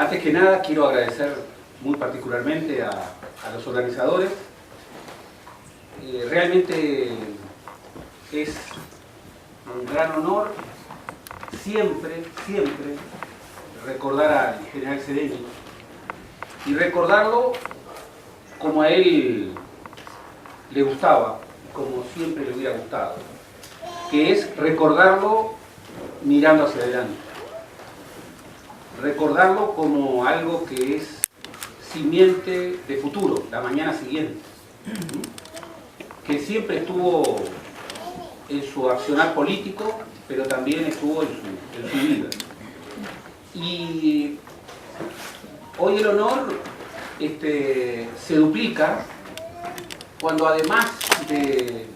Antes que nada quiero agradecer muy particularmente a los organizadores. Realmente es un gran honor siempre recordar al general Seregni y recordarlo como a él le gustaba, como siempre le hubiera gustado, que es recordarlo mirando hacia adelante, recordarlo como algo que es simiente de futuro, la mañana siguiente, que siempre estuvo en su accionar político, pero también estuvo en su vida. Y hoy el honor se duplica cuando, además de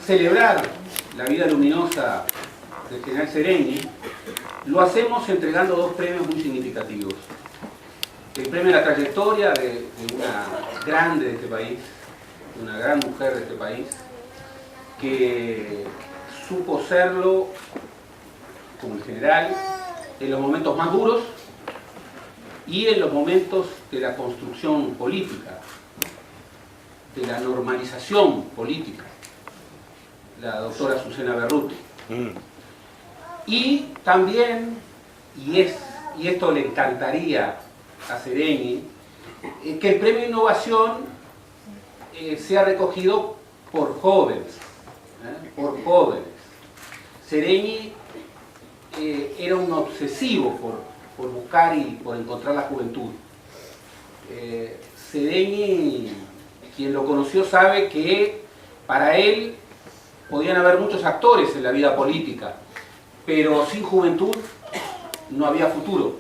celebrar la vida luminosa del general Seregni, lo hacemos entregando dos premios muy significativos. El premio a la trayectoria de una grande de este país, de una gran mujer de este país, que supo serlo, como el general, en los momentos más duros y en los momentos de la construcción política, de la normalización política, la doctora Azucena Berruti. Y también, y esto le encantaría a Seregni, que el premio Innovación sea recogido por jóvenes, Seregni era un obsesivo por buscar y por encontrar la juventud. Seregni, quien lo conoció sabe que para él podían haber muchos actores en la vida política, pero sin juventud no había futuro.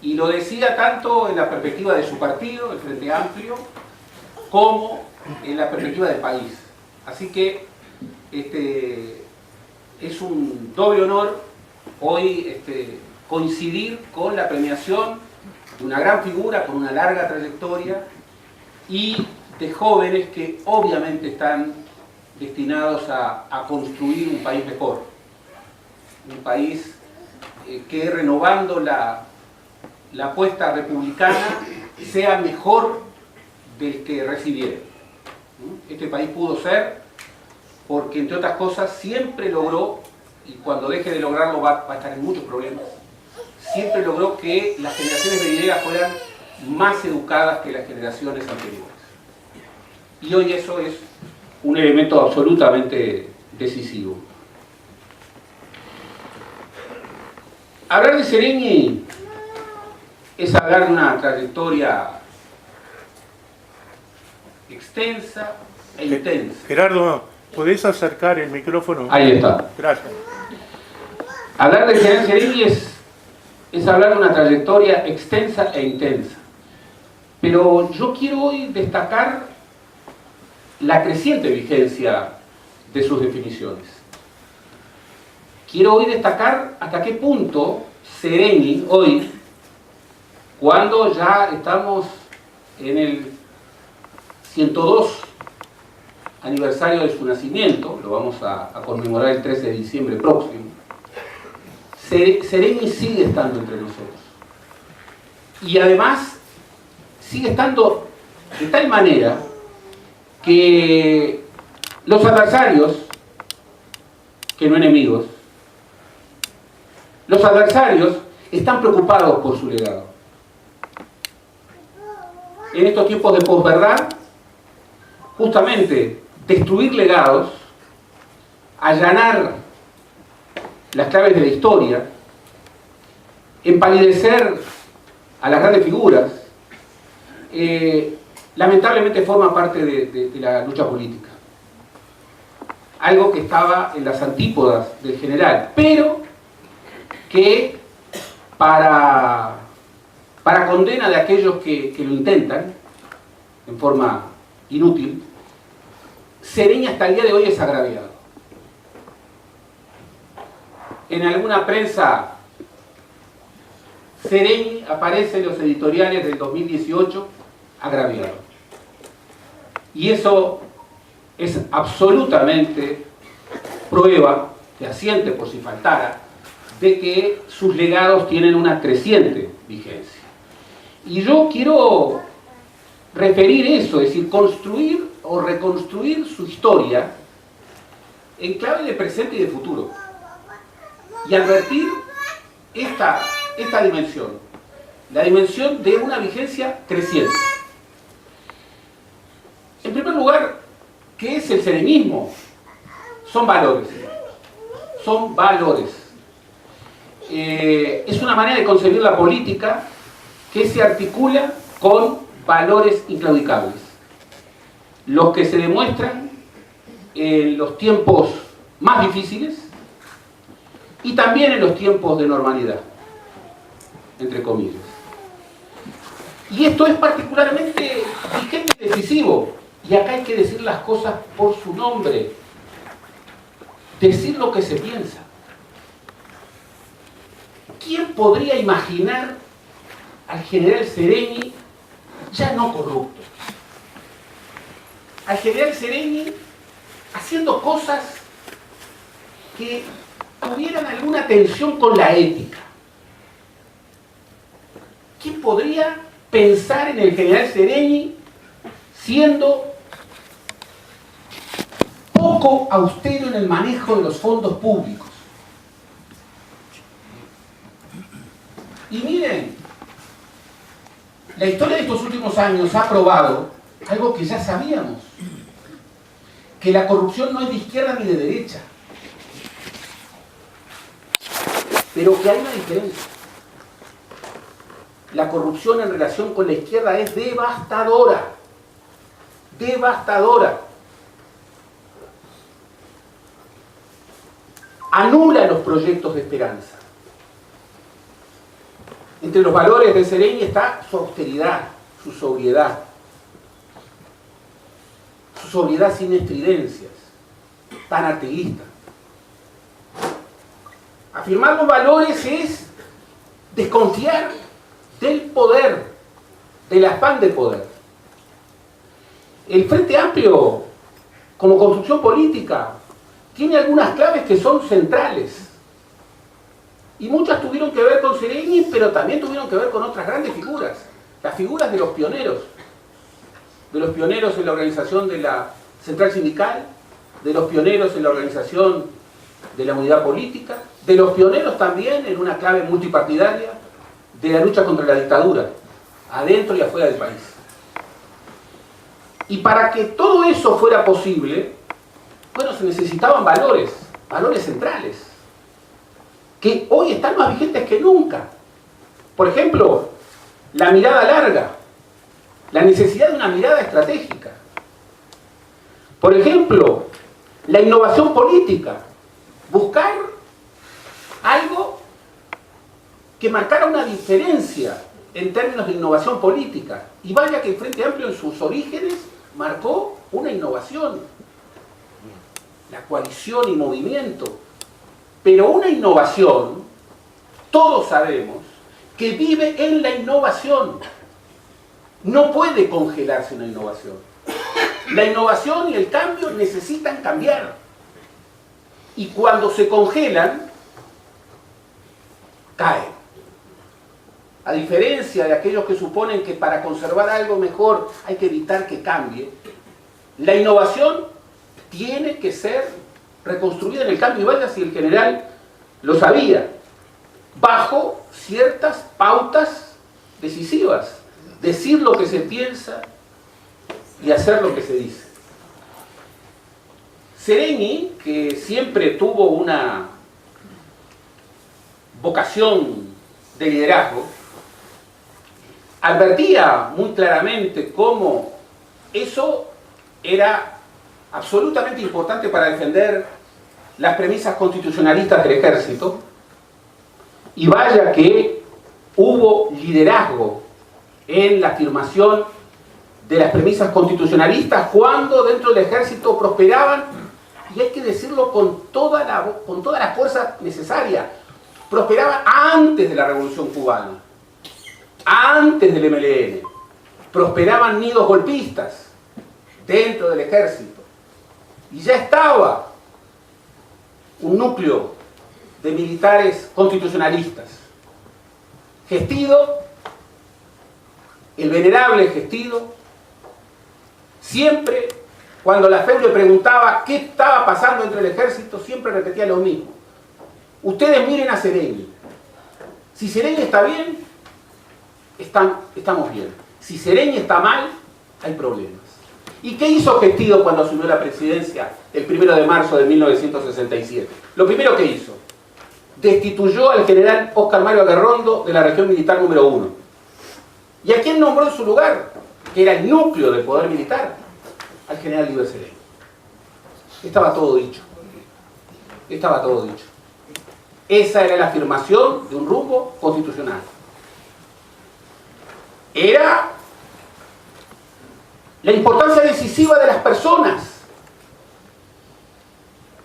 Y lo decía tanto en la perspectiva de su partido, el Frente Amplio, como en la perspectiva del país. Así que es un doble honor hoy coincidir con la premiación de una gran figura, con una larga trayectoria, y de jóvenes que obviamente están destinados a construir un país mejor. Un país que, renovando la apuesta republicana, sea mejor del que recibieron. Este país pudo ser porque, entre otras cosas, siempre logró, y cuando deje de lograrlo va a estar en muchos problemas, siempre logró que las generaciones venideras fueran más educadas que las generaciones anteriores. Y hoy eso es un elemento absolutamente decisivo. Hablar de Seregni es hablar de una trayectoria extensa e intensa. Gerardo, ¿podés acercar el micrófono? Ahí está. Gracias. Hablar de general Seregni es hablar de una trayectoria extensa e intensa. Pero yo quiero hoy destacar la creciente vigencia de sus definiciones. Quiero hoy destacar hasta qué punto Seregni hoy, cuando ya estamos en el 102 aniversario de su nacimiento, lo vamos a conmemorar el 13 de diciembre próximo, Seregni sigue estando entre nosotros. Y además sigue estando de tal manera que los adversarios, que no enemigos, los adversarios están preocupados por su legado. En estos tiempos de posverdad, justamente destruir legados, allanar las claves de la historia, empalidecer a las grandes figuras, lamentablemente forma parte de la lucha política. Algo que estaba en las antípodas del general, pero que para condena de aquellos que lo intentan en forma inútil, Seregni hasta el día de hoy es agraviado. En alguna prensa, Seregni aparece en los editoriales del 2018 agraviado. Y eso es absolutamente prueba fehaciente, por si faltara, de que sus legados tienen una creciente vigencia. Y yo quiero referir eso, es decir, construir o reconstruir su historia en clave de presente y de futuro. Y advertir esta dimensión, la dimensión de una vigencia creciente. En primer lugar, ¿qué es el serenismo? Son valores. Son valores. Es una manera de concebir la política que se articula con valores inclaudicables. Los que se demuestran en los tiempos más difíciles y también en los tiempos de normalidad, entre comillas. Y esto es particularmente vigente y decisivo. Y acá hay que decir las cosas por su nombre. Decir lo que se piensa. ¿Quién podría imaginar al general Sereni ya no corrupto? Al general Sereni haciendo cosas que tuvieran alguna tensión con la ética. ¿Quién podría pensar en el general Sereni siendo poco austero en el manejo de los fondos públicos? Y miren, la historia de estos últimos años ha probado algo que ya sabíamos, que la corrupción no es de izquierda ni de derecha, pero que hay una diferencia. La corrupción en relación con la izquierda es devastadora, devastadora. Anula los proyectos de esperanza. Entre los valores de Sereni está su austeridad, su sobriedad sin estridencias, tan artiguista. Afirmar los valores es desconfiar del poder, del afán de poder. El Frente Amplio, como construcción política, tiene algunas claves que son centrales. Y muchas tuvieron que ver con Sereni, pero también tuvieron que ver con otras grandes figuras. Las figuras de los pioneros. De los pioneros en la organización de la central sindical, de los pioneros en la organización de la unidad política, de los pioneros también en una clave multipartidaria de la lucha contra la dictadura, adentro y afuera del país. Y para que todo eso fuera posible, bueno, se necesitaban valores, valores centrales, que hoy están más vigentes que nunca. Por ejemplo, la mirada larga, la necesidad de una mirada estratégica. Por ejemplo, la innovación política, buscar algo que marcara una diferencia en términos de innovación política. Y vaya que el Frente Amplio en sus orígenes marcó una innovación, la coalición y movimiento. Pero una innovación, todos sabemos, que vive en la innovación. No puede congelarse una innovación. La innovación y el cambio necesitan cambiar. Y cuando se congelan, caen. A diferencia de aquellos que suponen que para conservar algo mejor hay que evitar que cambie, la innovación tiene que ser reconstruida en el cambio, y vaya si el general lo sabía, bajo ciertas pautas decisivas. Decir lo que se piensa y hacer lo que se dice. Sereni, que siempre tuvo una vocación de liderazgo, advertía muy claramente cómo eso era absolutamente importante para defender las premisas constitucionalistas del ejército, y vaya que hubo liderazgo en la afirmación de las premisas constitucionalistas cuando dentro del ejército prosperaban, y hay que decirlo con toda la fuerza necesaria, prosperaban antes de la Revolución Cubana, antes del MLN, prosperaban nidos golpistas dentro del ejército, y ya estaba un núcleo de militares constitucionalistas. Gestido, el venerable Gestido, siempre, cuando la FEU le preguntaba qué estaba pasando entre el ejército, siempre repetía lo mismo. Ustedes miren a Seregni. Si Seregni está bien, estamos bien. Si Seregni está mal, hay problemas. ¿Y qué hizo Gestido cuando asumió la presidencia el 1 de marzo de 1967? Lo primero que hizo, destituyó al general Óscar Mario Aguerrondo de la región militar número 1. ¿Y a quién nombró en su lugar? Que era el núcleo del poder militar, al general Liber Seregni. Estaba todo dicho. Estaba todo dicho. Esa era la afirmación de un rumbo constitucional. Era la importancia decisiva de las personas,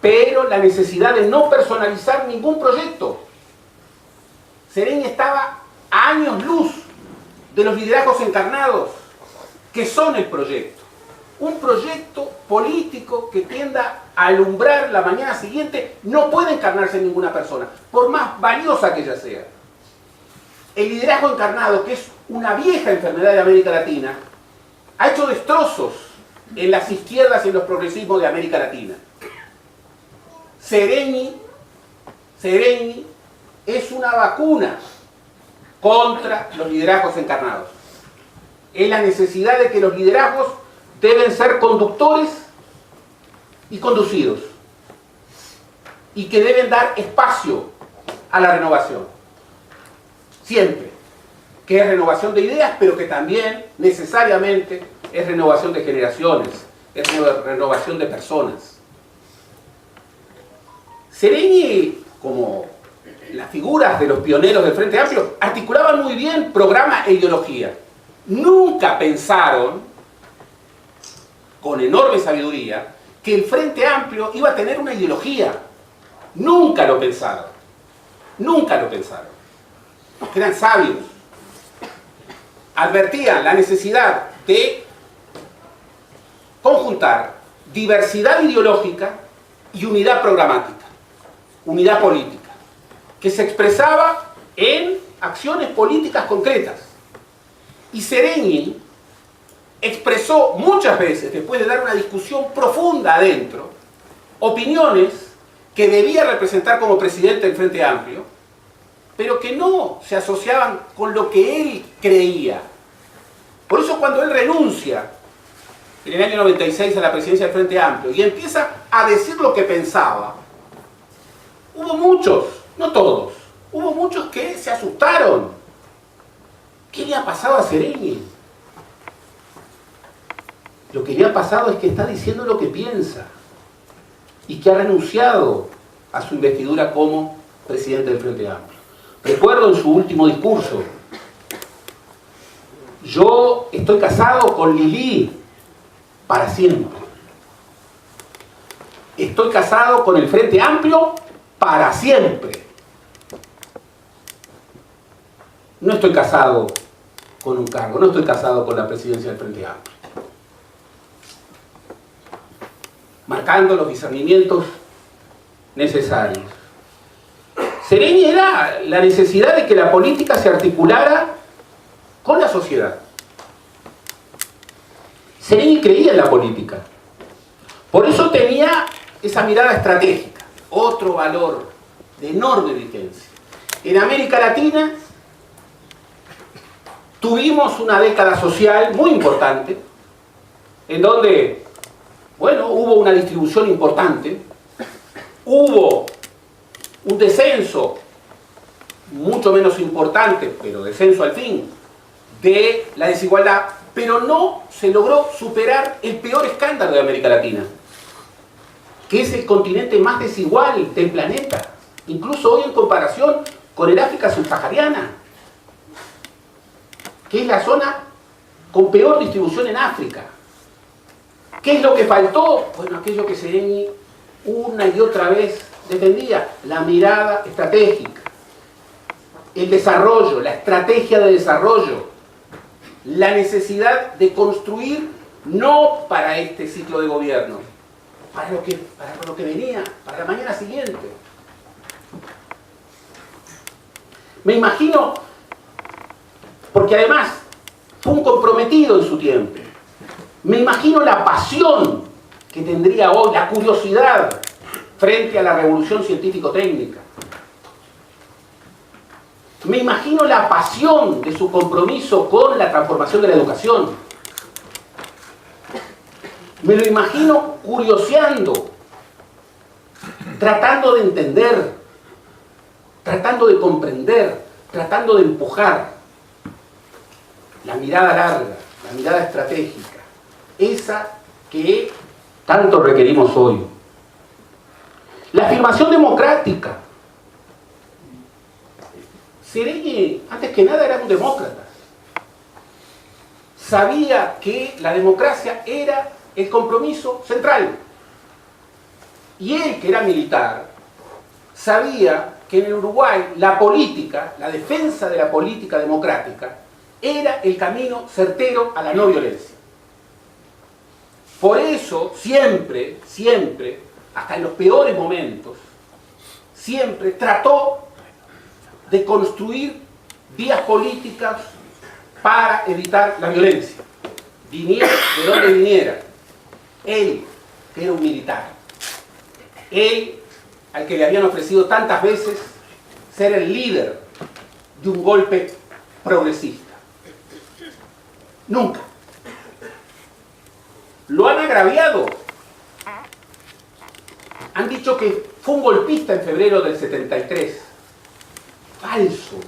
pero la necesidad de no personalizar ningún proyecto. Seregni estaba a años luz de los liderazgos encarnados, que son el proyecto. Un proyecto político que tienda a alumbrar la mañana siguiente no puede encarnarse en ninguna persona, por más valiosa que ella sea. El liderazgo encarnado, que es una vieja enfermedad de América Latina, ha hecho destrozos en las izquierdas y en los progresismos de América Latina. Seregni es una vacuna contra los liderazgos encarnados. Es la necesidad de que los liderazgos deben ser conductores y conducidos, y que deben dar espacio a la renovación. Siempre. Que es renovación de ideas, pero que también necesariamente es renovación de generaciones, es renovación de personas. Seregni, como las figuras de los pioneros del Frente Amplio, articulaban muy bien programa e ideología. Nunca pensaron, con enorme sabiduría, que el Frente Amplio iba a tener una ideología. Nunca lo pensaron. Nunca lo pensaron. Porque eran sabios. Advertían la necesidad de conjuntar diversidad ideológica y unidad programática, unidad política, que se expresaba en acciones políticas concretas. Y Seregni expresó muchas veces, después de dar una discusión profunda adentro, opiniones que debía representar como presidente del Frente Amplio, pero que no se asociaban con lo que él creía. Por eso cuando él renuncia en el año 96 a la presidencia del Frente Amplio y empieza a decir lo que pensaba, hubo muchos, no todos, hubo muchos que se asustaron. ¿Qué le ha pasado a Seregni? Lo que le ha pasado es que está diciendo lo que piensa y que ha renunciado a su investidura como presidente del Frente Amplio. Recuerdo en su último discurso: yo estoy casado con Lili para siempre. Estoy casado con el Frente Amplio para siempre. No estoy casado con un cargo, no estoy casado con la presidencia del Frente Amplio. Marcando los discernimientos necesarios. Seregni era la necesidad de que la política se articulara con la sociedad. Seregni creía en la política. Por eso tenía esa mirada estratégica, otro valor de enorme vigencia. En América Latina tuvimos una década social muy importante, en donde, bueno, hubo una distribución importante, hubo un descenso mucho menos importante, pero descenso al fin, de la desigualdad, pero no se logró superar el peor escándalo de América Latina, que es el continente más desigual del planeta, incluso hoy en comparación con el África subsahariana, que es la zona con peor distribución en África. ¿Qué es lo que faltó? Bueno, aquello que Seregni una y otra vez defendía: la mirada estratégica, el desarrollo, la estrategia de desarrollo, la necesidad de construir no para este ciclo de gobierno, para lo que venía, para la mañana siguiente. Me imagino porque además fue un comprometido en su tiempo. Me imagino la pasión que tendría hoy, la curiosidad frente a la revolución científico-técnica. Me imagino la pasión de su compromiso con la transformación de la educación. Me lo imagino curioseando, tratando de entender, tratando de comprender, tratando de empujar la mirada larga, la mirada estratégica, esa que tanto requerimos hoy. La afirmación democrática. Seregni, antes que nada, era un demócrata. Sabía que la democracia era el compromiso central. Y él, que era militar, sabía que en el Uruguay la política, la defensa de la política democrática, era el camino certero a la no violencia. Por eso, siempre, hasta en los peores momentos, siempre trató de construir vías políticas para evitar la violencia. Viniera de donde viniera. Él, que era un militar. Él, al que le habían ofrecido tantas veces ser el líder de un golpe progresista. Nunca. Lo han agraviado. Han dicho que fue un golpista en febrero del 73. Falso.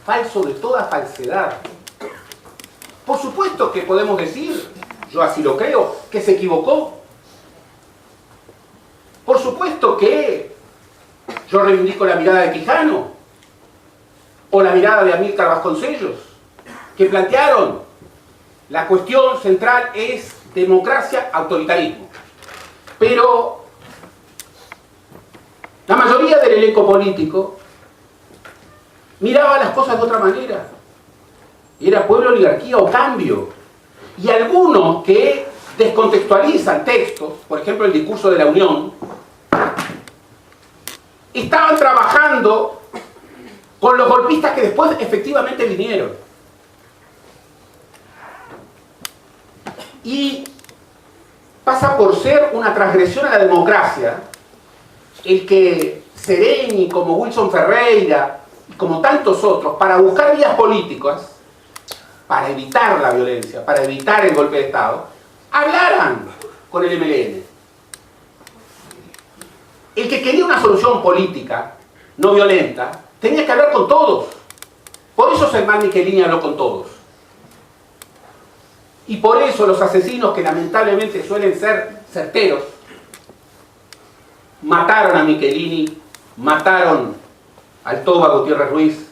Falso de toda falsedad. Por supuesto que podemos decir, yo así lo creo, que se equivocó. Por supuesto que yo reivindico la mirada de Quijano o la mirada de Amílcar Vasconcellos, que plantearon la cuestión central es democracia, autoritarismo. Pero la mayoría del elenco político miraba las cosas de otra manera. Era pueblo, oligarquía o cambio. Y algunos que descontextualizan textos, por ejemplo el discurso de la Unión, estaban trabajando con los golpistas que después efectivamente vinieron. Y pasa por ser una transgresión a la democracia el que Seregni, como Wilson Ferreira y como tantos otros, para buscar vías políticas, para evitar la violencia, para evitar el golpe de Estado, hablaran con el MLN. El que quería una solución política, no violenta, tenía que hablar con todos. Por eso Germán Michelini habló con todos. Y por eso los asesinos, que lamentablemente suelen ser certeros, mataron a Michelini, mataron al Toba Gutiérrez Ruiz,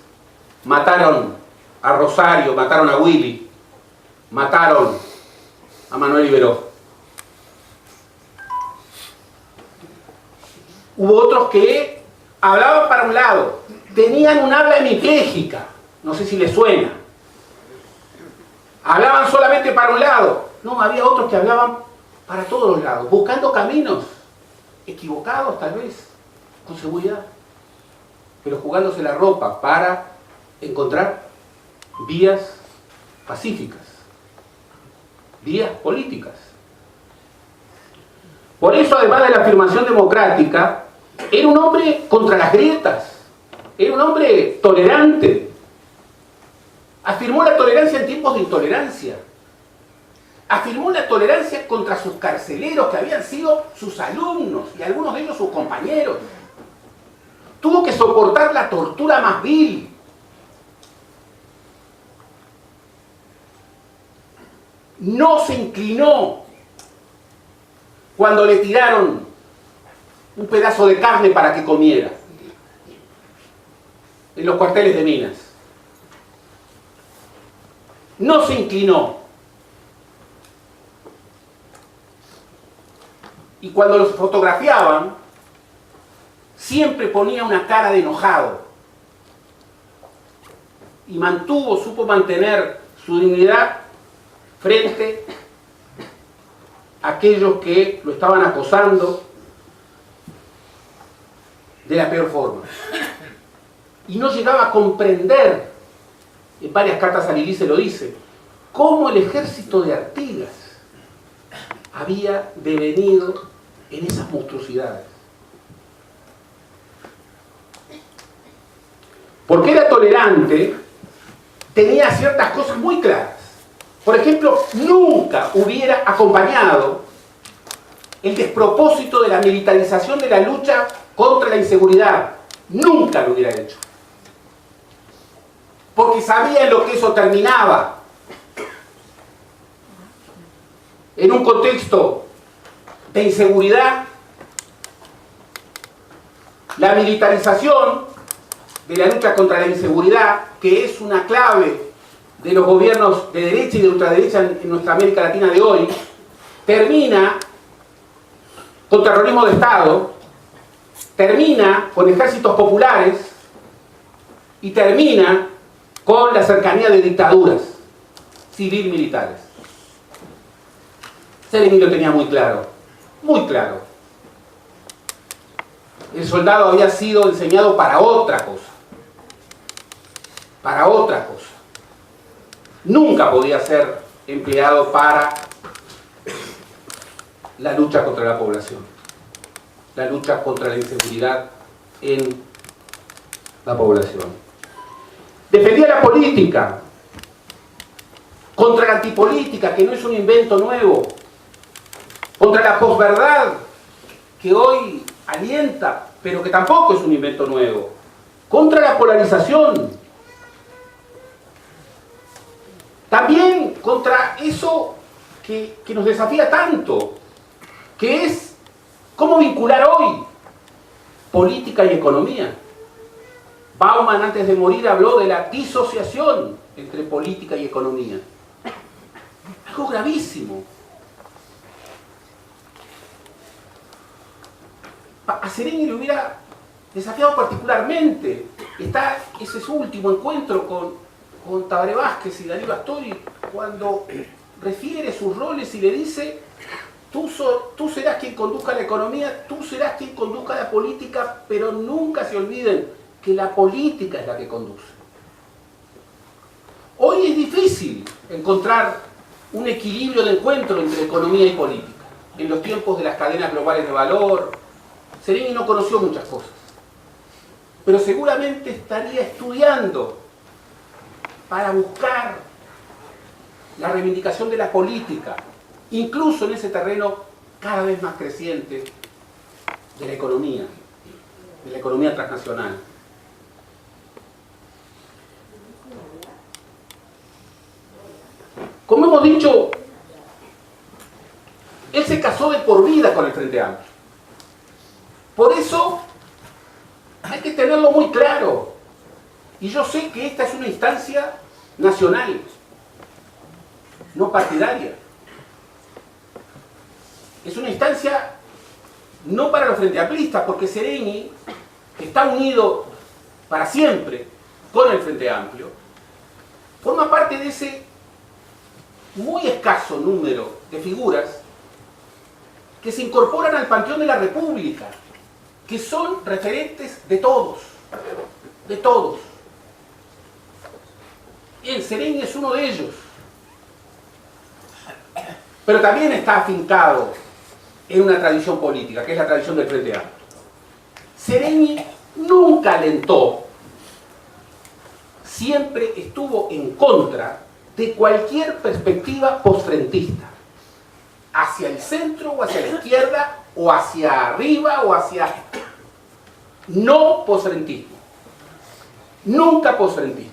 mataron a Rosario, mataron a Willy, mataron a Manuel Iberó. Hubo otros que hablaban para un lado, tenían un habla hemipléjica, no sé si les suena. Hablaban solamente para un lado. No, había otros que hablaban para todos los lados, buscando caminos equivocados tal vez, con seguridad, pero jugándose la ropa para encontrar vías pacíficas, vías políticas. Por eso, además de la afirmación democrática, era un hombre contra las grietas, era un hombre tolerante. Afirmó la tolerancia en tiempos de intolerancia. Afirmó la tolerancia contra sus carceleros, que habían sido sus alumnos y algunos de ellos sus compañeros. Tuvo que soportar la tortura más vil. No se inclinó cuando le tiraron un pedazo de carne para que comiera en los cuarteles de minas. No se inclinó. Y cuando los fotografiaban, siempre ponía una cara de enojado. Y supo mantener su dignidad frente a aquellos que lo estaban acosando de la peor forma. Y no llegaba a comprender en varias cartas a Lili se lo dice, cómo el ejército de Artigas había devenido en esas monstruosidades. Porque era tolerante, tenía ciertas cosas muy claras. Por ejemplo, nunca hubiera acompañado el despropósito de la militarización de la lucha contra la inseguridad. Nunca lo hubiera hecho. Porque sabía en lo que eso terminaba. En un contexto de inseguridad, la militarización de la lucha contra la inseguridad, que es una clave de los gobiernos de derecha y de ultraderecha en nuestra América Latina de hoy, termina con terrorismo de Estado, termina con ejércitos populares y termina con la cercanía de dictaduras civil-militares. Sereni lo tenía muy claro, muy claro. El soldado había sido enseñado para otra cosa. Para otra cosa. Nunca podía ser empleado para la lucha contra la población, la lucha contra la inseguridad en la población. Defendía la política contra la antipolítica, que no es un invento nuevo, contra la posverdad, que hoy alienta, pero que tampoco es un invento nuevo, contra la polarización, también contra eso que nos desafía tanto, que es cómo vincular hoy política y economía. Bauman, antes de morir, habló de la disociación entre política y economía. Algo gravísimo. A Sereni le hubiera desafiado particularmente. Está ese su último encuentro con Tabaré Vázquez y Darío Astori, cuando refiere sus roles y le dice: tú serás quien conduzca la economía, tú serás quien conduzca la política, pero nunca se olviden que la política es la que conduce. Hoy es difícil encontrar un equilibrio de encuentro entre economía y política. En los tiempos de las cadenas globales de valor, Sereni no conoció muchas cosas, pero seguramente estaría estudiando para buscar la reivindicación de la política, incluso en ese terreno cada vez más creciente de la economía transnacional. Como hemos dicho, él se casó de por vida con el Frente Amplio. Por eso hay que tenerlo muy claro. Y yo sé que esta es una instancia nacional, no partidaria. Es una instancia no para los frente amplistas, porque Sereni, que está unido para siempre con el Frente Amplio, forma parte de ese muy escaso número de figuras que se incorporan al panteón de la República, que son referentes de todos, de todos. Bien, Sereni es uno de ellos, pero también está afincado en una tradición política, que es la tradición del Frente Amplio. Sereni nunca alentó, siempre estuvo en contra de cualquier perspectiva posfrentista, hacia el centro o hacia la izquierda, o hacia arriba o hacia... No posfrentismo, nunca posfrentismo.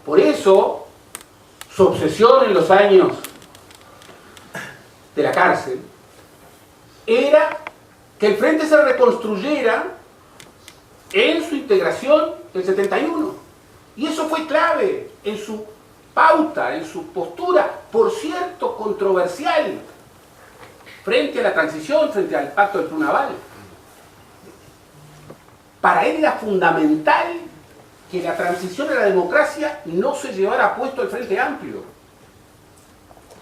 Por eso, su obsesión en los años de la cárcel era que el Frente se reconstruyera en su integración del 71. Y eso fue clave en su pauta, en su postura, por cierto, controversial, frente a la transición, frente al pacto del Prunaval. Para él era fundamental que la transición a la democracia no se llevara puesto el Frente Amplio.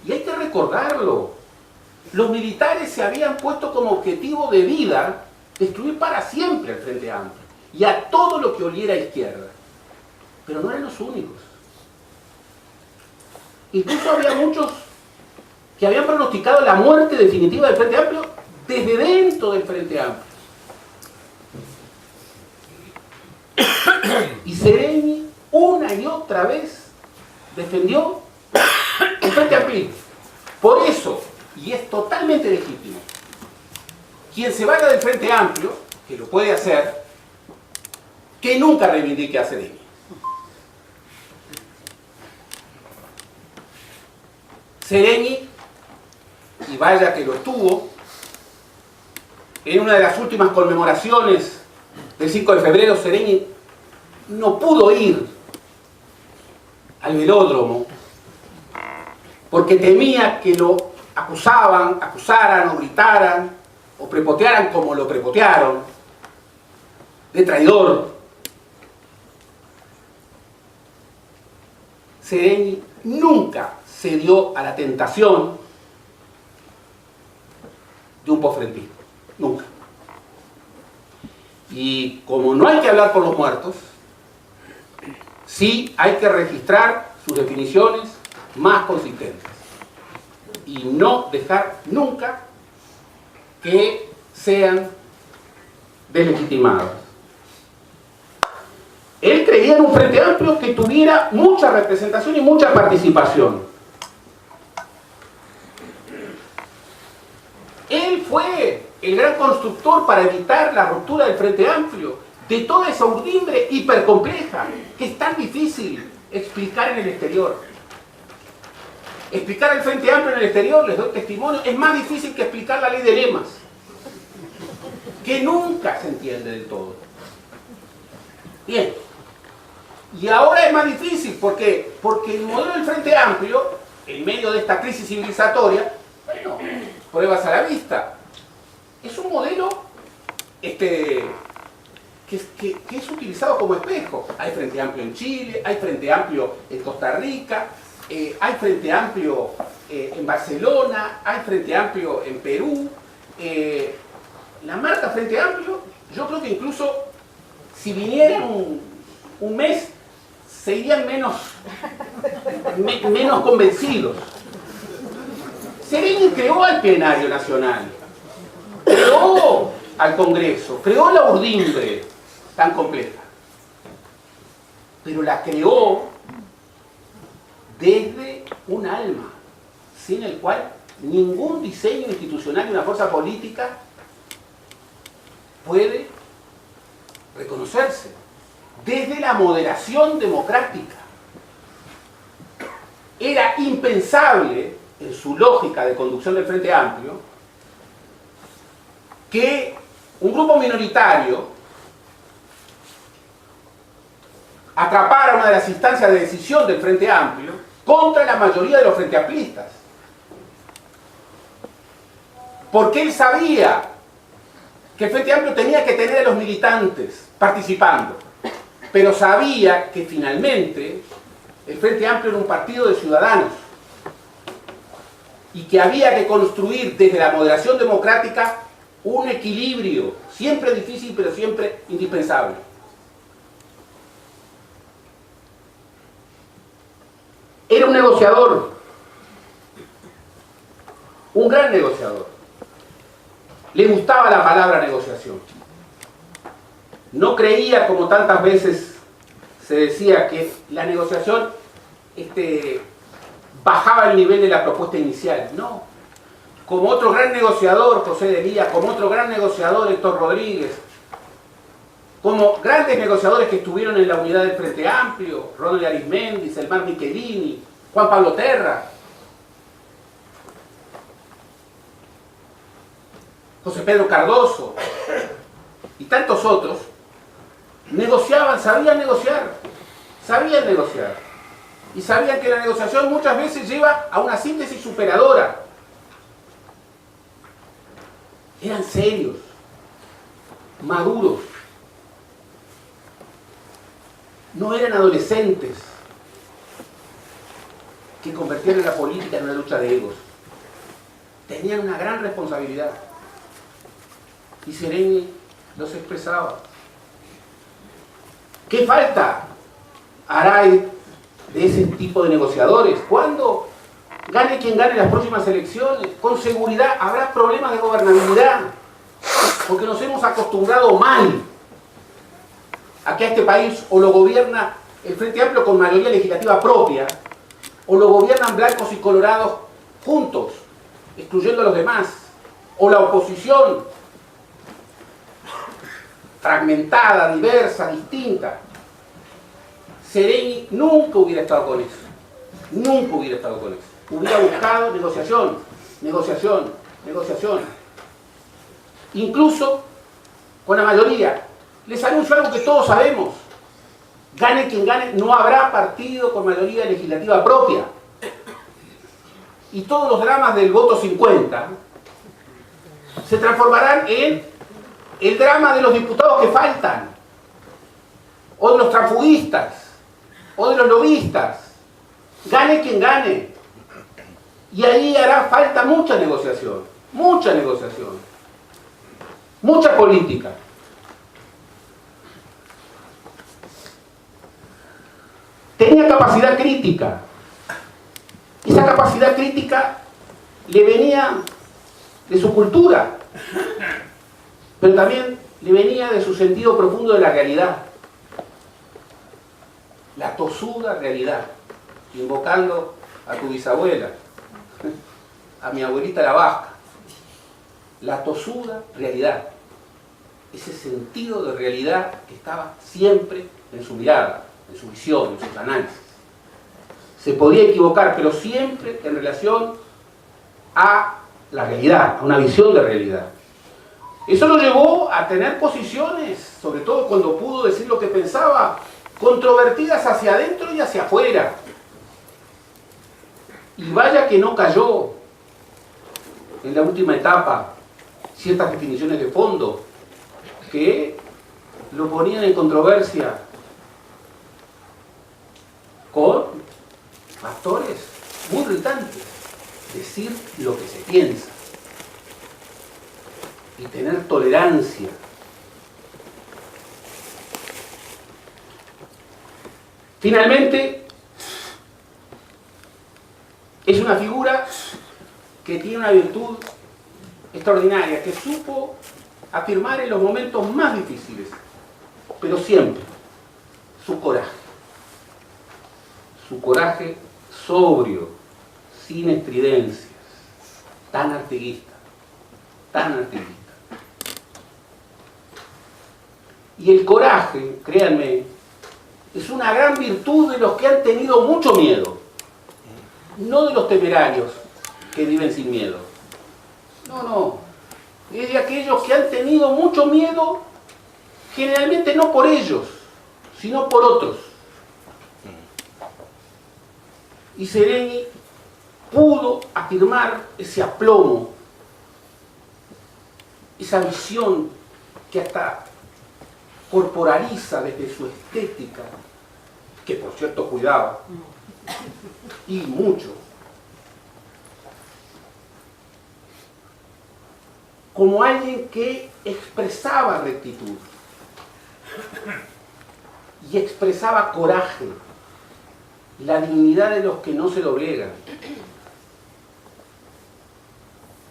Y hay que recordarlo. Los militares se habían puesto como objetivo de vida destruir para siempre el Frente Amplio y a todo lo que oliera a izquierda. pero no eran los únicos. Incluso había muchos que habían pronosticado la muerte definitiva del Frente Amplio desde dentro del Frente Amplio. Y Seregni una y otra vez defendió el Frente Amplio. Por eso, y es totalmente legítimo, quien se vaya del Frente Amplio, que lo puede hacer, que nunca reivindique a Seregni. Seregni, y vaya que lo estuvo, en una de las últimas conmemoraciones del 5 de febrero, Seregni no pudo ir al velódromo porque temía que lo acusaran o gritaran o prepotearan como lo prepotearon, de traidor. Seregni nunca se dio a la tentación de un posfrentismo, nunca. Y como no hay que hablar por los muertos, sí hay que registrar sus definiciones más consistentes y no dejar nunca que sean deslegitimadas. Él creía en un Frente Amplio que tuviera mucha representación y mucha participación. Él fue el gran constructor para evitar la ruptura del Frente Amplio, de toda esa urdimbre hipercompleja que es tan difícil explicar en el exterior. Explicar el Frente Amplio en el exterior, les doy testimonio, es más difícil que explicar la ley de lemas, que nunca se entiende del todo. Bien. Y ahora es más difícil, ¿por qué? Porque el modelo del Frente Amplio, en medio de esta crisis civilizatoria, bueno, pruebas a la vista, es un modelo que es utilizado como espejo. Hay Frente Amplio en Chile, hay Frente Amplio en Costa Rica, hay Frente Amplio en Barcelona, hay Frente Amplio en Perú. La marca Frente Amplio, yo creo que incluso si viniera un mes, serían menos convencidos. Seregni creó al plenario nacional, creó al Congreso, creó la urdimbre tan compleja, pero la creó desde un alma, sin el cual ningún diseño institucional de una fuerza política puede reconocerse, desde la moderación democrática. Era impensable, en su lógica de conducción del Frente Amplio, que un grupo minoritario atrapara una de las instancias de decisión del Frente Amplio contra la mayoría de los Frente Amplistas. Porque él sabía que el Frente Amplio tenía que tener a los militantes participando, pero sabía que finalmente el Frente Amplio era un partido de ciudadanos y que había que construir desde la moderación democrática un equilibrio, siempre difícil pero siempre indispensable. Era un negociador, un gran negociador. Le gustaba la palabra negociación. No creía, como tantas veces se decía, que la negociación bajaba el nivel de la propuesta inicial. No. Como otro gran negociador, José de Lía, como otro gran negociador, Héctor Rodríguez, como grandes negociadores que estuvieron en la unidad del Frente Amplio, Ronald Arismendi, Selmar Michelini, Juan Pablo Terra, José Pedro Cardoso y tantos otros, negociaban, sabían negociar y sabían que la negociación muchas veces lleva a una síntesis superadora. Eran serios, maduros, no eran adolescentes que convirtieron la política en una lucha de egos. Tenían una gran responsabilidad y Seregni los expresaba. ¿Qué falta? hará de ese tipo de negociadores? ¿Cuándo? Gane quien gane las próximas elecciones, con seguridad habrá problemas de gobernabilidad, porque nos hemos acostumbrado mal a que a este país o lo gobierna el Frente Amplio con mayoría legislativa propia, o lo gobiernan blancos y colorados juntos, excluyendo a los demás, o la oposición fragmentada, diversa, distinta. Sereni nunca hubiera estado con eso, nunca hubiera estado con eso. Hubiera buscado negociación, negociación, negociación. Incluso con la mayoría. Les anuncio algo que todos sabemos. Gane quien gane, no habrá partido con mayoría legislativa propia. Y todos los dramas del voto 50 se transformarán en el drama de los diputados que faltan, o de los transfugistas, o de los lobistas. Gane quien gane. Y ahí hará falta mucha negociación, mucha negociación, mucha política. Tenía capacidad crítica. Esa capacidad crítica le venía de su cultura, pero también le venía de su sentido profundo de la realidad. La tosuda realidad, invocando a tu bisabuela, a mi abuelita la vasca. La tosuda realidad, ese sentido de realidad que estaba siempre en su mirada, en su visión, en sus análisis. Se podía equivocar, pero siempre en relación a la realidad, a una visión de realidad. Eso lo llevó a tener posiciones, sobre todo cuando pudo decir lo que pensaba, controvertidas hacia adentro y hacia afuera. Y vaya que no cayó en la última etapa ciertas definiciones de fondo que lo ponían en controversia con factores muy irritantes. Decir lo que se piensa y tener tolerancia. Finalmente, es una figura que tiene una virtud extraordinaria, que supo afirmar en los momentos más difíciles, pero siempre, su coraje. Su coraje sobrio, sin estridencias, tan artiguista, tan artiguista. Y el coraje, créanme, es una gran virtud de los que han tenido mucho miedo, no de los temerarios que viven sin miedo. No, no, es de aquellos que han tenido mucho miedo, generalmente no por ellos, sino por otros. Y Sereni pudo afirmar ese aplomo, esa visión que hasta corporaliza desde su estética, que por cierto cuidaba, y mucho, como alguien que expresaba rectitud y expresaba coraje, la dignidad de los que no se doblegan.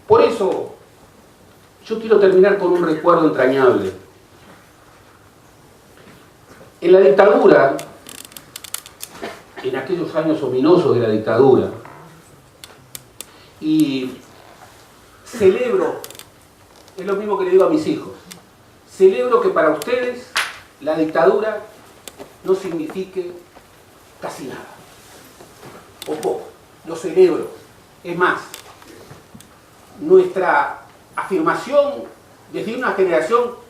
Por eso, yo quiero terminar con un recuerdo entrañable. En la dictadura, en aquellos años ominosos de la dictadura, y celebro, es lo mismo que le digo a mis hijos, celebro que para ustedes la dictadura no signifique casi nada, o poco, lo celebro. Es más, nuestra afirmación desde una generación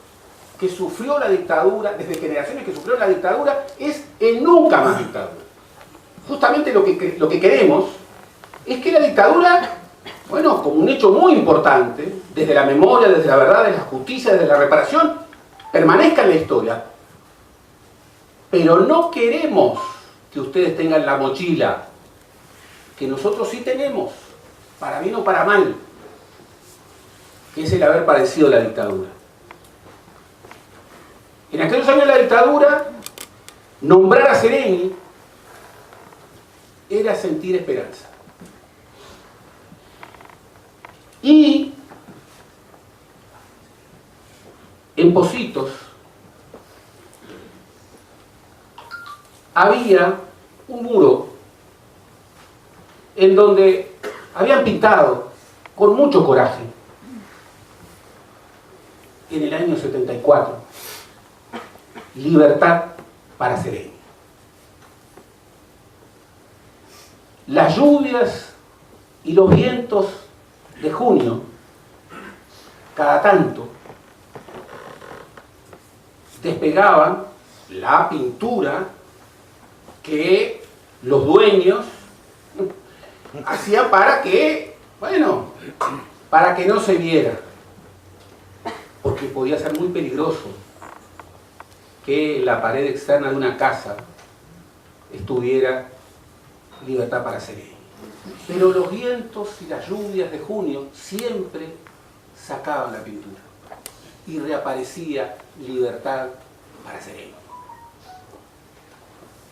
que sufrió la dictadura, desde generaciones que sufrieron la dictadura, es el nunca más dictadura. Justamente lo que queremos es que la dictadura, bueno, como un hecho muy importante, desde la memoria, desde la verdad, desde la justicia, desde la reparación, permanezca en la historia. Pero no queremos que ustedes tengan la mochila que nosotros sí tenemos, para bien o para mal, que es el haber padecido la dictadura. En aquellos años de la dictadura, Nombrar a Sereni era sentir esperanza. Y en Pocitos había un muro en donde habían pintado con mucho coraje en el año 74 libertad para Sereni. Las lluvias y los vientos de junio, cada tanto, despegaban la pintura que los dueños hacían para que, bueno, para que no se viera, porque podía ser muy peligroso que la pared externa de una casa estuviera libertad para Sereni. Pero los vientos y las lluvias de junio siempre sacaban la pintura y reaparecía libertad para Sereni.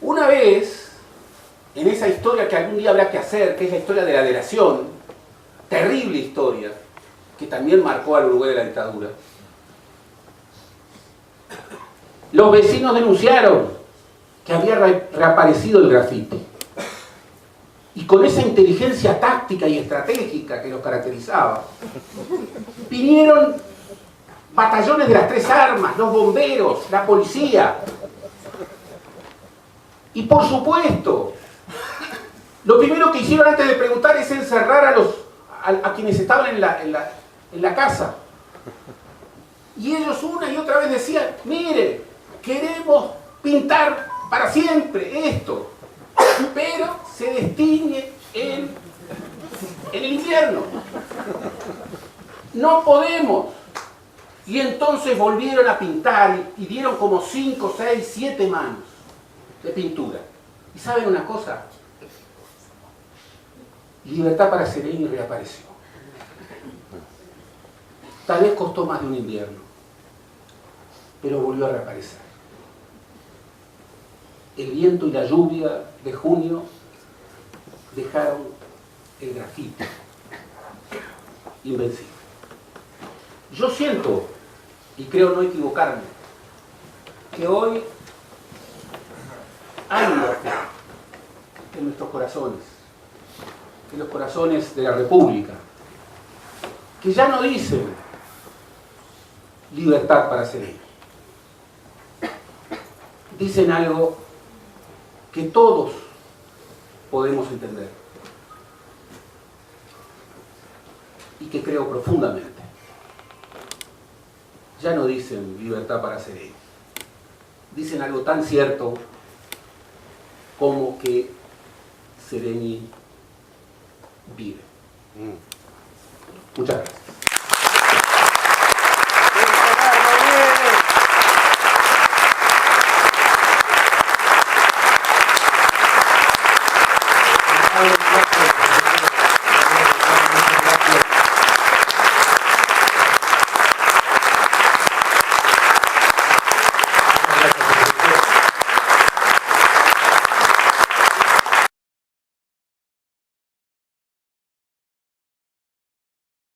Una vez, en esa historia que algún día habrá que hacer, que es la historia de la delación, terrible historia, que también marcó al Uruguay de la dictadura, los vecinos denunciaron que había reaparecido el grafiti. Y con esa inteligencia táctica y estratégica que los caracterizaba, vinieron batallones de las 3 armas, los bomberos, la policía. Y por supuesto, lo primero que hicieron antes de preguntar es encerrar a quienes estaban en la casa. Y ellos una y otra vez decían, mire, queremos pintar para siempre esto, pero se destiñe en el invierno. No podemos. Y entonces volvieron a pintar y dieron como 5, 6, 7 manos de pintura. ¿Y saben una cosa? Libertad para Sereni reapareció. Tal vez costó más de un invierno, pero volvió a reaparecer. El viento y la lluvia de junio dejaron el grafiti invencible. Yo siento, y creo no equivocarme, que hoy hay libertad en nuestros corazones, en los corazones de la República, que ya no dicen libertad para Sereni. Dicen algo que todos podemos entender y que creo profundamente. Ya no dicen libertad para Sereni. Dicen algo tan cierto como que Sereni vive. Muchas gracias.